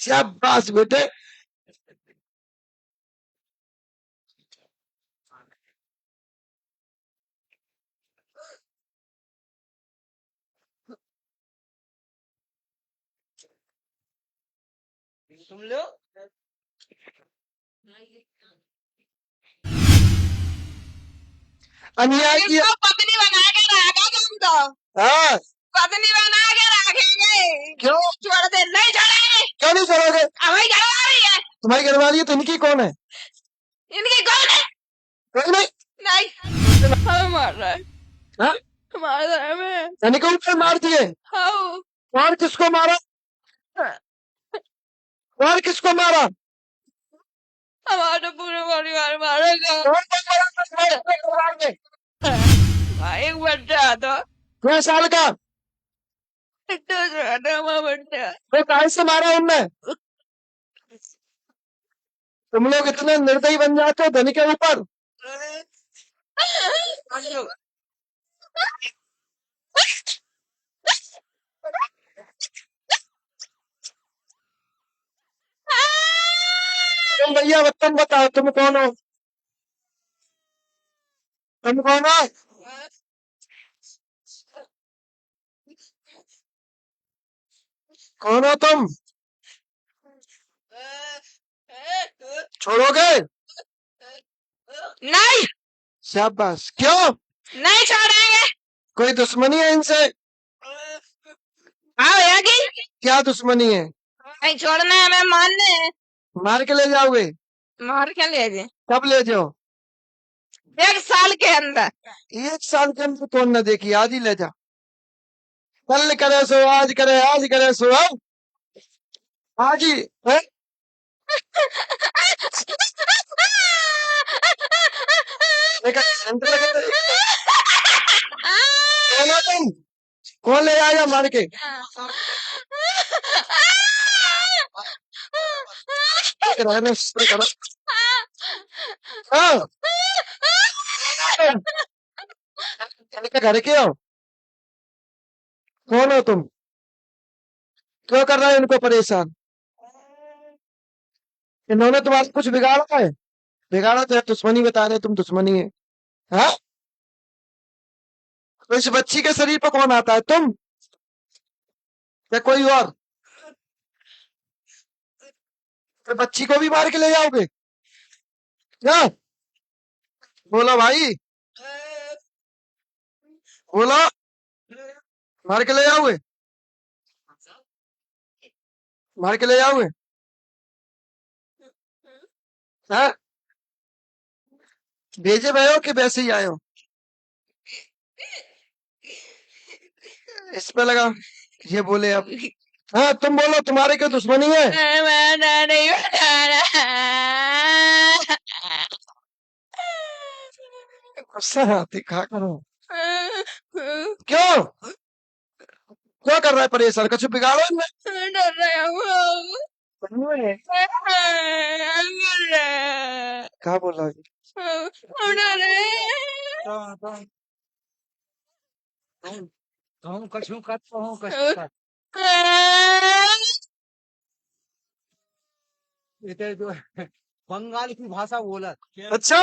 शाबाश बेटे। तुम लोग अन्याय किया। इसको पत्नी बना के रखा तुम तो। हाँ पत्नी बना के रखेंगे। क्यों छोड़ दे, नहीं छोड़ेंगे। क्यों नहीं छोड़ोगे? हमारी घरवाली है। तुम्हारी घरवाली है तो इनकी कौन है? इनकी कौन है? कोई नहीं। नहीं, हमें मार रहा है। हाँ? मार रहा है हमें। यानी कि ऊपर मार दिए। हाँ। और किसको मारा? और किसको मारा? हमारा पूरा परिवार मारेगा। कौन मारा? तुम्हारे परिवार में? भाई एक बच्चा था। कितने साल का? इतना छोटा हमारा बच्चा। वो काहे से मारा उनने? तुम लोग इतने निर्दयी बन जाते हो धनी के ऊपर। तुम भैया तुम बताओ तुम कौन हो? तुम कौन हो? कौन हो तुम? छोड़ोगे? नहीं, शाबाश। क्यों? नहीं छोड़ेंगे। कोई दुश्मनी है इनसे? हाँ भैया की क्या दुश्मनी है? नहीं छोड़ना है, हमें मारने हैं। मार के ले जाओगे? मार के ले जाए कब ले जाओ? 1 साल के अंदर। 1 साल के अंदर कौन न देखी? आज ही ले जा। कल करे सो आज करे, आज करे सो अब आज ही है? देखा सेंटर लगे तो कौन हो तुम? कौन ले आया मार के? रहने से करो। हाँ इनके घर के हो? कौन हो तुम? क्यों कर रहे हो इनको परेशान? इन्होंने तुम्हारा कुछ बिगाड़ा है? बिगाड़ा तो है, दुश्मनी बता रहे तुम दुश्मनी है। हाँ तो इस बच्ची के शरीर पर कौन आता है? तुम या कोई और? तो बच्ची को भी मार के ले जाओगे क्या? बोलो भाई, बोलो। मार के ले जाओगे? मार के ले जाओगे? हाँ भेजे भय हो कि वैसे ही आए हो? इस पे लगा ये बोले अब। हाँ तुम बोलो, तुम्हारे क्यों दुश्मनी है? मैं नहीं बता रहा। गुस्सा आती खा करो। क्यों क्या कर रहा है परेशान? कुछ बिगाड़ो इनमें। डर रहा हूँ। क्या बोल रहा है? कछु करता हूँ कछु कर ये जो बंगाल की भाषा बोला अच्छा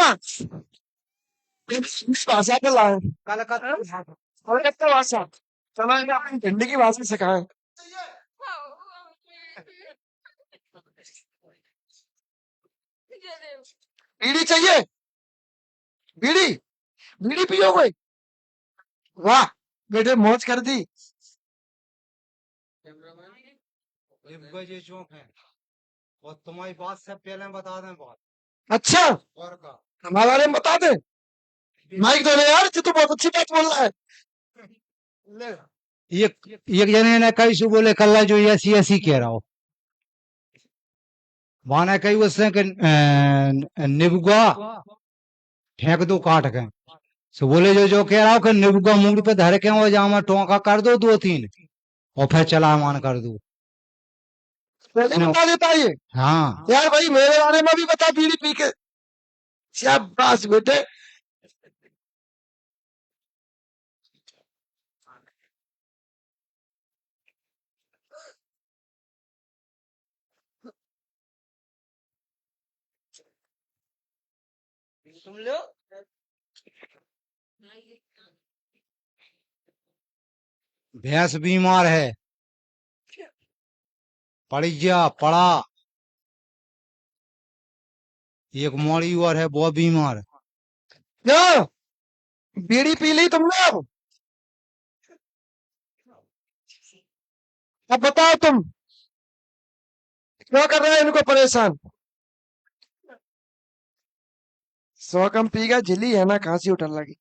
इस भाषा पे लाए कलकत्ता की भाषा। कलकत्ता भाषा। चलो इन्हें अपनी भिंडी की भाषा सिखाए। बीड़ी चाहिए? बीड़ी बीड़ी पियोगे? वाह बेटे मौज कर दी। बजे चौक है और तुम्हारी बात से पहले बता दें बात अच्छा और का हमारे बारे में बता दे। माइक दो यार, जो तू बहुत अच्छी बात बोल रहा है। ये एक जने ने कई सु बोले कल्ला जो ऐसी ऐसी कह रहा हो माना कई उसने कि निबुआ फेंक दो काट के सो बोले जो कह रहा हो कि निबुआ मुंड पे धर के वो जामा टोंका कर दो 2-3 और फिर चलामान कर दो। पहले बता देता ये। हाँ यार भाई मेरे बारे में भी बता बीड़ी पी के। शाबाश बेटे। तुम लो भैंस बीमार है, पड़ी जा पड़ा। एक मोड़ी और है वो बीमार। क्यों बीड़ी पी ली तुमने? अब बताओ तुम क्यों कर रहे हो इनको परेशान? 100 कम पी गया, झिली है ना, खांसी उठने लगी।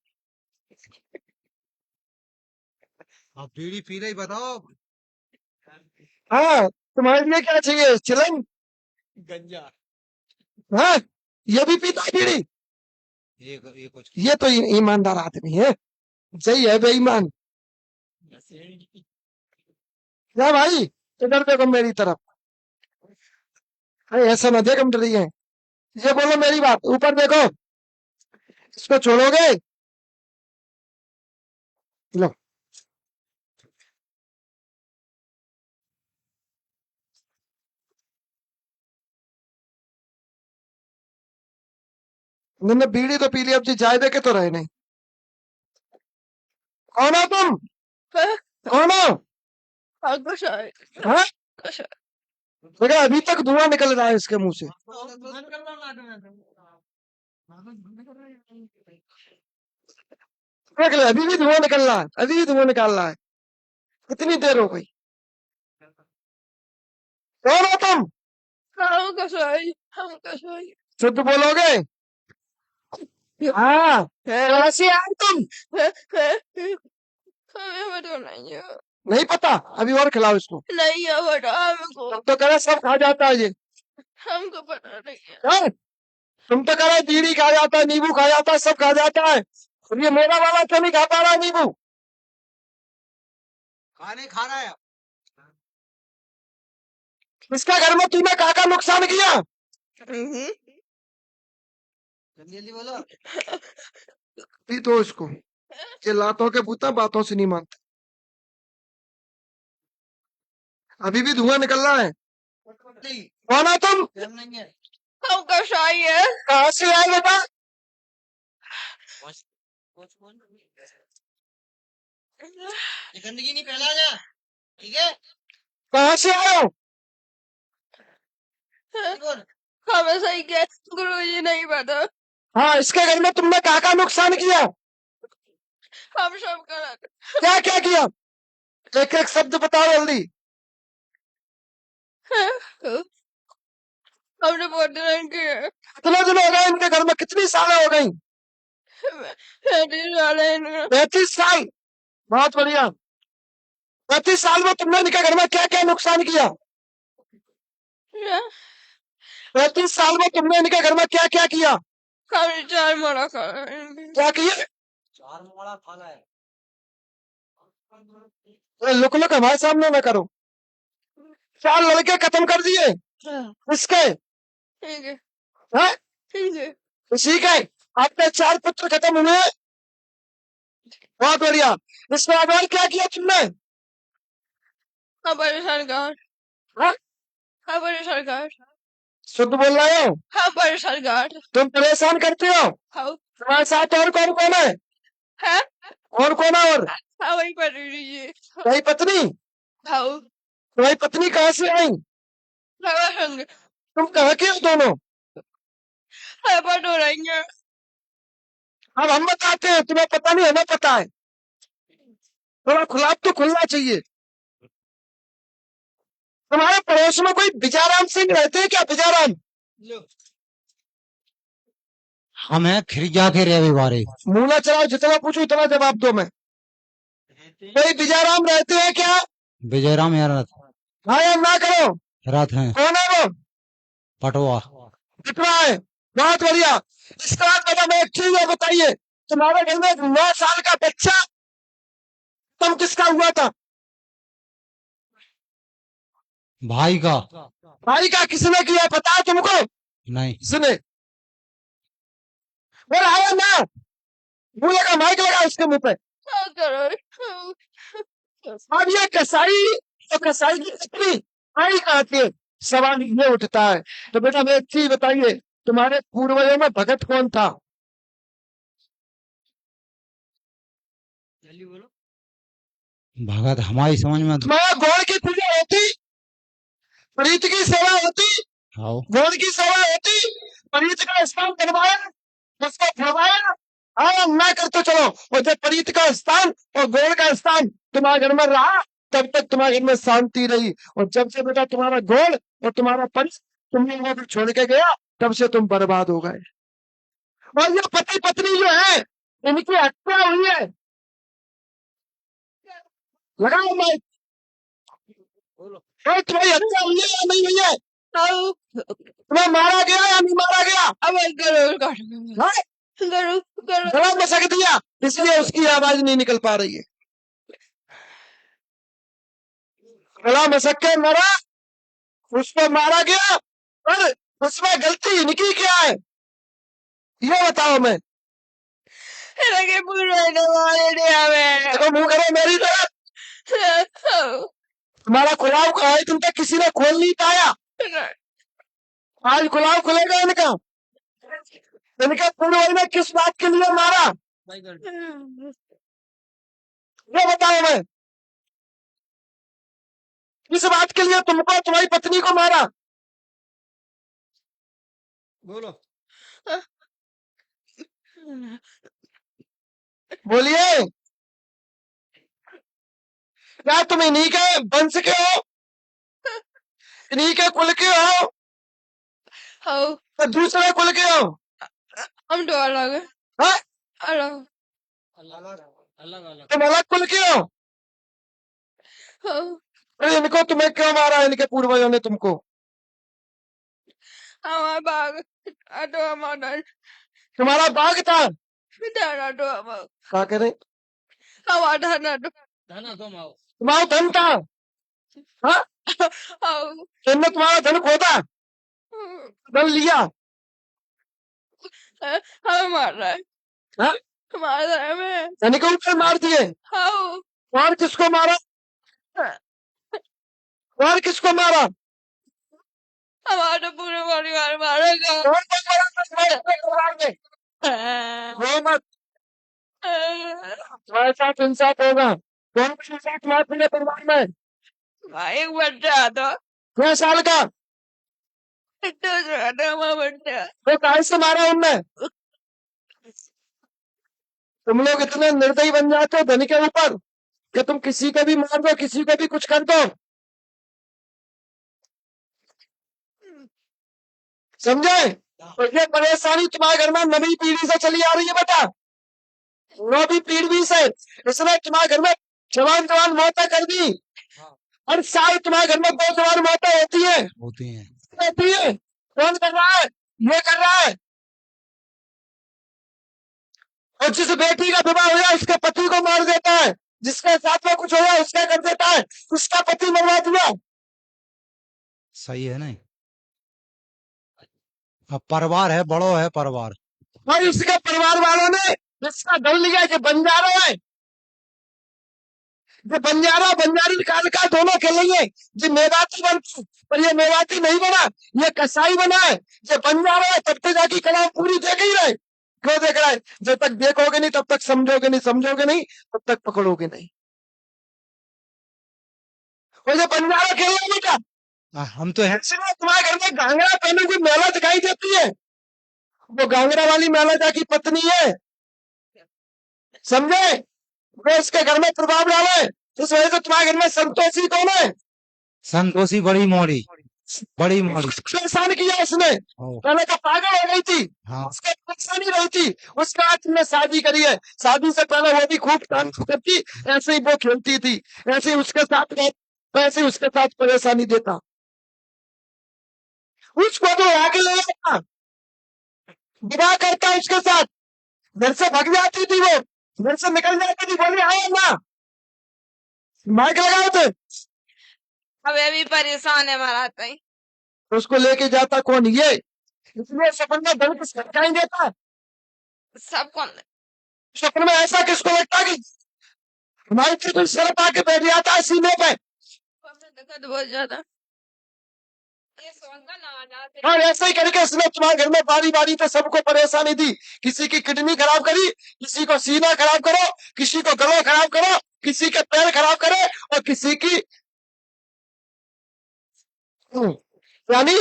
अब बीड़ी पी रही बताओ। हाँ, तुम्हारे लिए क्या चाहिए? चिलम? गंजा। हाँ, ये भी पीता है बीड़ी? ये कुछ ये तो ईमानदार आदमी है। सही है बेईमान। क्या भाई, इधर देखो मेरी तरफ। अरे ऐसा ना देखो, डर रही है। ये बोलो मेरी बात, ऊपर देखो। इसको छोड़ोगे? लो, तुमने बीड़ी तो पी ली, अब जी चाय दे के तो रहे नहीं। कौन हो तुम? कौन हो? कुछ है हाँ, कुछ है देखो अभी तक धुआं निकल रहा है इसके मुंह से। देख ले, अभी भी धुआं निकल रहा है, अभी भी धुआं निकाल रहा है। कितनी देर हो गई? कौन हो तुम? हम कसाई शुद्ध बोलोगे? हाँ, कहाँ से आए तुम? हमें बता नहीं है नहीं पता? अभी और खिलाओ इसको। नहीं है बता हमको तुम तो कह रहे सब खा जाता है ये। हमको पता नहीं है हाँ? तुम तो कह रहे बीड़ी खा जाता है, नींबू खा जाता है, सब खा जाता है। और ये मेरा वाला क्यों नहीं खा पा रहा है नींबू? खाने खा रहा है। इसका घर में तूने का नुकसान किया? जल्दी बोलो। पी तो इसको। ये लातों के भूता बातों से नहीं मानते। अभी भी धुआं निकल रहा है। कौन हो तुम? हम कसाई है कहाँ से आए बेटा? गंदगी नहीं फैला जा, ठीक है? कहाँ से आए हो? हमें सही क्या गुरुजी नहीं पता हाँ, इसके घर में तुमने का नुकसान किया? हम सब कर क्या क्या किया? एक एक शब्द बताओ जल्दी। हमने बहुत दिन किए कितने दिन हो गए इनके घर में? कितनी सालें हो गई? 35 साल। बहुत बढ़िया। 35 साल में तुमने इनके घर में क्या क्या नुकसान किया? 35 साल में तुमने इनके घर में क्या क्या किया? हमने 4 मोड़ा खाया क्या किया? 4 मोड़ा खाना है। लुक लुक हमारे सामने न करो। 4 लड़के खत्म कर दिए। किसके? ठीक है हाँ? ठीक है उसी के। आपने 4 पुत्र खत्म हुए। बहुत बढ़िया। इसके बाद और क्या किया तुमने? हमारे सरकार हाँ? हमारे सरकार शुद्ध बोल रहे हो? हमारे सरकार तुम परेशान करते हो? हाँ तुम्हारे साथ और कौन कौन है? है और कौन है? और हाँ वही कर लीजिए तुम्हारी पत्नी? हाँ तुम्हारी पत्नी कहाँ से आई? लगा संग तुम कहाँ के हो दोनों? है पर हो रही है अब हम बताते हैं, तुम्हें पता नहीं, हमें पता है। थोड़ा खुलाब तो खुलना चाहिए। तुम्हारे पड़ोस में कोई बिजाराम सिंह रहते हैं क्या? बिजाराम? हम हैं खिरजा के रविवारे। मुंह ना चलाओ, जितना पूछो उतना जवाब दो। मैं कोई बिजाराम रहते हैं क्या? विजयराम यार हाँ या ना करो। रथ हैं कौन है वो? पटवा। कितना है? बहुत बढ़िया। इसके बाद मैडम एक चीज और बताइए, तुम्हारे घर में एक 9 साल का बच्चा तुम किसका हुआ था? भाई का। भाई का किसने किया पता है तुमको? नहीं। किसने? बोला आया ना? मुंह लगा, माइक लगा उसके मुंह पे। हाँ करो अब ये कसाई तो कसाई की पत्नी आई कहाँ थी? सवाल ये उठता है। तो बेटा मैं एक चीज बताइए, तुम्हारे पूर्वजों में भगत कौन था? भगत हमारी समझ में तुम्हारा गौड़ की पूजा होती, प्रीत की सेवा होती, आओ गौड़ की सेवा होती, प्रीत का स्थान बनवाया, उसको फरमाया, हाँ ना कर तो चलो। और जब प्रीत का स्थान और गौड़ का स्थान तुम्हारे घर में रहा, तब तक तुम्हारे घर में शांति रही। और जब से बेटा तुम्हारा गौड़ और तुम्हारा प्रीत तुमने वहां पर छोड़ के गया, तब से तुम बर्बाद हो गए। और ये पति पत्नी जो है, इनकी हत्या हुई है। लगाओ माइक। तुम्हारी हत्या हुई है या नहीं हुई है? आओ तुम्हें मारा गया या नहीं मारा गया? अब गरुड़ काट गया। हाँ? गरुड़ गरुड़ गला मसक दिया, इसलिए उसकी आवाज नहीं निकल पा रही है। गला मसक के मरा, उसको मारा गया, पर उसमें गलती इनकी क्या है, ये बताओ। मैं लगे पूरे वाले ने हमें देखो मुंह करो मेरी तरफ। तुम्हारा खुलाव कहा है, तुम तक किसी ने खोल नहीं पाया। आज खुलाव खुलेगा इनका। इनके पूर्वज ने किस बात के लिए मारा, ये बताओ। मैं किस बात के लिए तुमको तुम्हारी पत्नी को मारा? बोलो, बोलिए। क्या तुम इन्हीं के वंश के हो, इन्हीं के कुल के हो, आओ तो दूसरे कुल के हो? हम तो अलग है। हाँ? अलग तुम अलग कुल के हो, आओ तो इनको तुम्हें क्यों मारा, इनके पूर्वजों ने तुमको? हमारा बाग तो हमारा तुम्हारा बाग था, धना तो हमारा क्या करें, हमारा धना तो तुम्हारा धन था। हाँ? आओ इनने तुम्हारा धन खोदा, धन लिया। हमें मार रहा है। हाँ? हमारा हमें धन के ऊपर मार दिए। आओ और किसको मारा, और किसको मारा? हमारा पूरा परिवार मारेगा। कौन कौन मारा तुम्हारे परिवार में? वो मत, तुम्हारे साथ इंसाफ होगा। कौन कौन इंसाफ तुम्हारे पूरे परिवार में? भाई एक बच्चा था, 2 साल का, तो था हमारा बच्चा। वो काहे से मारा उनने? तुम लोग इतने निर्दयी बन जाते हो धन के ऊपर कि तुम किसी को भी मार दो, किसी को भी कुछ कर दो। समझे? तो ये परेशानी तुम्हारे घर में नवी पीढ़ी से चली आ रही है बेटा, नवी पीढ़ी से। इसने तुम्हारे घर में जवान जवान मौतें कर दी। हर साल तुम्हारे घर में 2 जवान मौतें होती है, होती है। कौन कर रहा है? ये कर रहा है। और जिस बेटी का विवाह हुआ उसके पति को मार देता है, जिसके साथ में कुछ हुआ उसका कर देता है, उसका पति मरवा दिया। सही है नहीं? अब परिवार है, बड़ो है परिवार। और उसके परिवार वालों ने इसका धन लिया, जो बंजारा है, जो बंजारा बंजारी निकाल का दोनों खेलेंगे। जो मेवाती बन, पर ये मेवाती नहीं बना, ये कसाई बना है। जो बंजारा है तब तक जाके कला पूरी देख ही रहे। क्यों देख रहा है? जब तक देखोगे नहीं तब तक समझोगे नहीं, समझोगे नहीं तब तक पकड़ोगे नहीं। और जो बंजारा खेल रहा है बेटा, हम तो है। इसलिए तुम्हारे घर में घाघरा पहने कोई महिला दिखाई देती है, वो घाघरा वाली महिला की पत्नी है। समझे? वो इसके घर में प्रभाव डाले, इस वजह से तुम्हारे घर में संतोषी कौन है? संतोषी बड़ी मोड़ी, बड़ी मोड़ी। परेशान किया उसने, पहले तो पागल हो गई थी। हाँ। उसके परेशानी रही थी, उसके बाद तुमने शादी करी है। शादी से पहले वो भी खूब डांस करती, ऐसे ही वो खेलती थी, ऐसे ही उसके साथ वैसे ही उसके साथ परेशानी देता। उसको तो आगे ले जाता, विवाह करता उसके साथ, घर से भाग जाती थी वो, घर से निकल जाती थी, बोली आए ना माइक लगाओ थे। अबे भी परेशान है हमारा ताई। उसको लेके जाता कौन? ये। इसलिए सपन में धन किस दिखाई देता है? सब कौन सपन में ऐसा किसको लगता कि हमारी कोई सिर आके बैठ जाता है सीने पे? देखा तो बहुत ज्यादा ये सॉन्ग का ना ना और ऐसे ही करके इसने तुम्हारे घर में बारी बारी पे सबको परेशानी दी। किसी की किडनी खराब करी, किसी को सीना खराब करो, किसी को गला खराब करो, किसी के पैर खराब करे, और किसी की यानी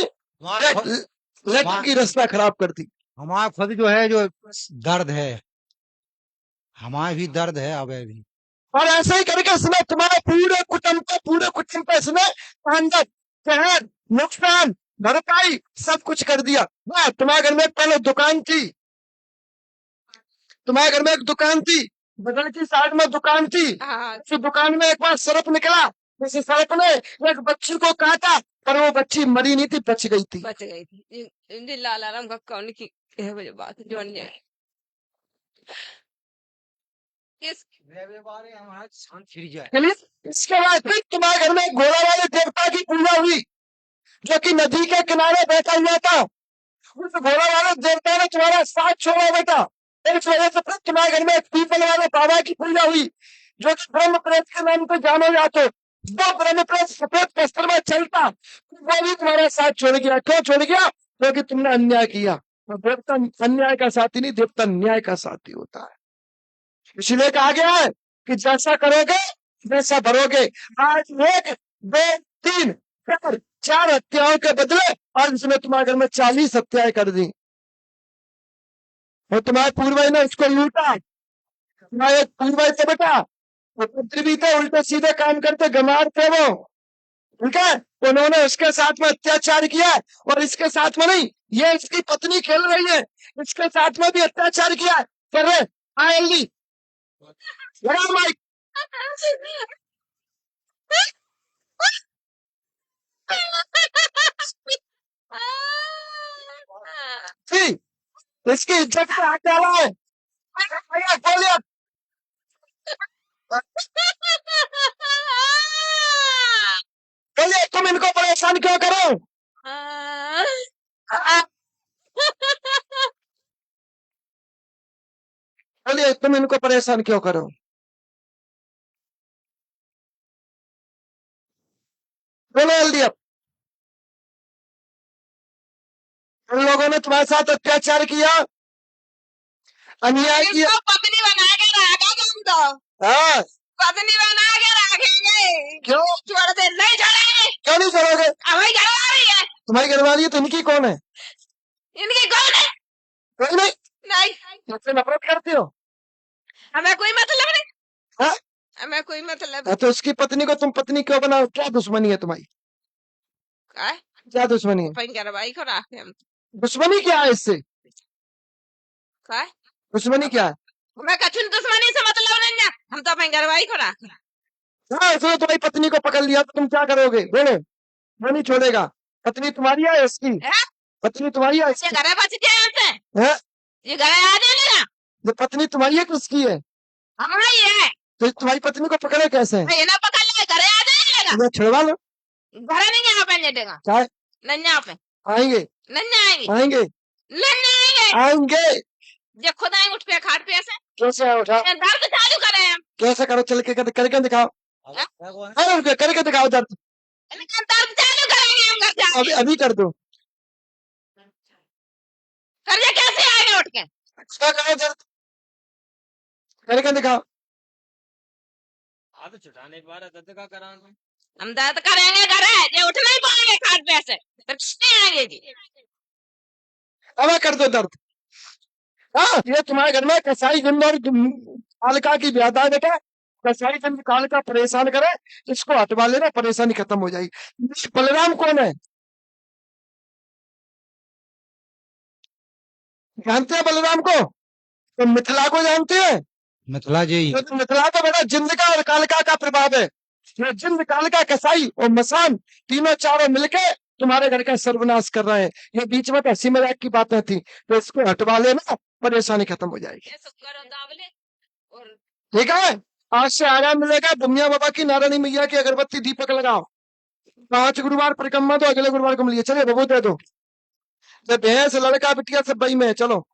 लेट की रास्ता खराब कर दी। हमारा खुद जो है जो दर्द है, हमारा भी दर्द है अबे भी। और ऐसे ही करके इसने तुम्हारे पूरे कुटुंब पे इसने तांडव, कहर, नुकसान, भरपाई सब कुछ कर दिया। वाह, तुम्हारे घर में पहले दुकान थी, तुम्हारे घर में एक दुकान थी, बगल की साइड में दुकान थी। हाँ उस दुकान में एक बार सर्प निकला, उस सर्प ने एक बच्ची को काटा, पर वो बच्ची मरी नहीं थी, बच गई थी। बच गई थी ये लाला राम का कौन की है वो जो बात जोन जाए इस हमारा शांत फिर जाए। चलिए, इसके बाद फिर तुम्हारे घर में एक घोड़ा वाले देवता की पूजा हुई, जो कि नदी के किनारे बैठा हुआ था। उस घोड़ा वाले देवता ने तुम्हारा साथ छोड़ा बेटा। इस वजह से फिर तुम्हारे घर में एक पीपल वाले बाबा की पूजा हुई, जो कि ब्रह्मप्रेत के नाम पे जाने जाते। वो ब्रह्मप्रेत सफेद वस्त्र में चलता, वो भी तुम्हारा साथ छोड़ गया। क्यों छोड़ गया? क्योंकि तुमने अन्याय किया। और देवता अन्याय का साथी नहीं, देवता न्याय का साथी होता है। इसलिए कहा गया है कि जैसा करोगे वैसा भरोगे। आज 1, 2, 3, 4 हत्याओं के बदले और इसने तुम्हारे घर में 40 हत्याएं कर दी। और तुम्हारे पूर्वज ने इसको लूटा। तुम्हारे पूर्वज थे बेटा, वो पुत्र भी थे, उल्टे सीधे काम करते, गंवार थे वो। ठीक है, उन्होंने उसके साथ में अत्याचार किया, और इसके साथ में नहीं, ये इसकी पत्नी खेल रही है, इसके साथ में भी अत्याचार किया है। कर रहे आएगी लगा माइक। जी, इसकी इज्जत पे हाथ डाला है। भैया बोलिए, बोलिए, तुम इनको परेशान क्यों करो? बोलिए, तुम इनको परेशान क्यों करो? बोलो जल्दी अब। उन लोगों ने तुम्हारे साथ अत्याचार किया, अन्याय किया। इसको पत्नी बना के रखेंगे हम तो हाँ, पत्नी बना के रखेंगे क्यों? छोड़ दे नहीं छोड़ेंगे क्यों नहीं छोड़ोगे? हमारी घरवाली है तुम्हारी घरवाली है तो इनकी कौन है? इनकी कौन है कोई नहीं। नहीं मुझसे नफरत करती हो? हमें कोई मतलब नहीं हाँ? हमें कोई मतलब हाँ, तो उसकी पत्नी को तुम पत्नी क्यों बनाओ? क्या दुश्मनी है तुम्हारी? का क्या दुश्मनी है? अपन घरवाली को रखे हम दुश्मनी क्या है इससे? का दुश्मनी क्या है? हमें कछु दुश्मनी से मतलब नहीं है हम तो अपन घरवाली को रखे हाँ, इसने तुम्हारी पत्नी को पकड़ लिया तो तुम क्या करोगे? बोलो। वो नहीं छोड़ेगा। पत्नी तुम्हारी है इसकी? हैं? पत्नी तुम्हारी है ये इसकी? घर बच गया हमसे है? ये घर आ जाएगा ये पत्नी तुम्हारी है किसकी है? हमारा ही है तो तुम्हारी पत्नी को पकड़े कैसे? ये ना पकड़ ले घर आ जाएगा ये छुड़वा लो। घर नहीं यहाँ पे जटेगा क्या है? नहीं यहाँ पे आएंगे नहीं आएंगे आएंगे नहीं आएंगे आएंगे। ये खुद आएंगे उठ पे खाट पे से कैसे आए उठा? दर्द चालू करे हम कैसे करो? चल के करके दिखाओ। अरे करके दिखाओ दर्द। दर्द चालू करेंगे हम घर जाके अभी अभी कर दो। कर कैसे आएंगे उठ के क्या करो दर्द? करके दिखाओ। आप छुटाने के बाद दर्द का कराना। हम दर्द करेंगे घर है ये उठ नहीं पाएंगे खाट पे से फिर नहीं आएंगे जी अब कर दो दर्द। हाँ, ये तुम्हारे घर में कसाई जिन और कालिका की व्याधा है बेटा। कसाई जिन कालिका परेशान करे, इसको हटवा लेना, परेशानी खत्म हो जाएगी। बलराम कौन है? जानते हैं बलराम को? तो मिथिला को जानते हैं? मिथिला जी तो मिथिला तो बेटा जिंद का और कालिका का प्रभाव है। ये जिंद, कालिका, कसाई और मसान तीनों चारों मिलके तुम्हारे घर का सर्वनाश कर रहे हैं। ये बीच में तो हंसी मजाक की बातें थी, तो इसको हटवा लेना, परेशानी खत्म हो जाएगी। ये सब करो दावले और ठीक है, आज से आराम मिलेगा। दुनिया बाबा की, नारायणी मैया की अगरबत्ती दीपक लगाओ। 5 गुरुवार परिक्रमा दो, अगले गुरुवार को मिलिए। चलिए बबू दे दो। भैंस लड़का बिटिया सब भाई में, चलो।